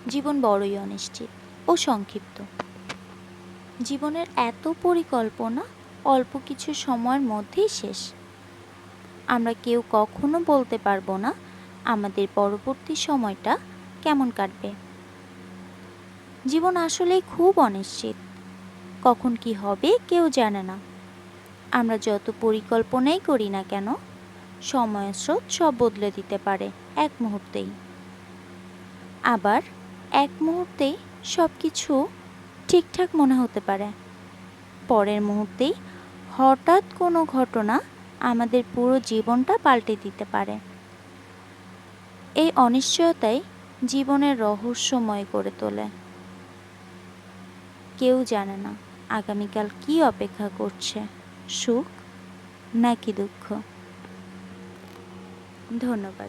জীবন বড়ই অনিশ্চিত ও সংক্ষিপ্ত। জীবনের এত পরিকল্পনা অল্প কিছু সময়ের মধ্যেই শেষ। আমরা কেউ কখনো বলতে পারবো না আমাদের পরবর্তী সময়টা কেমন কাটবে। জীবন আসলেই খুব অনিশ্চিত, কখন কি হবে কেউ জানে না। আমরা যত পরিকল্পনাই করি না কেন, সময়ের স্রোত সব বদলে দিতে পারে এক মুহূর্তেই। আবার এক মুহূর্তেই সব কিছু ঠিকঠাক মনে হতে পারে, পরের মুহূর্তেই হঠাৎ কোনো ঘটনা আমাদের পুরো জীবনটা পাল্টে দিতে পারে। এই অনিশ্চয়তাই জীবনের রহস্যময় করে তোলে। কেউ জানে না আগামীকাল কি অপেক্ষা করছে, সুখ নাকি দুঃখ। ধন্যবাদ।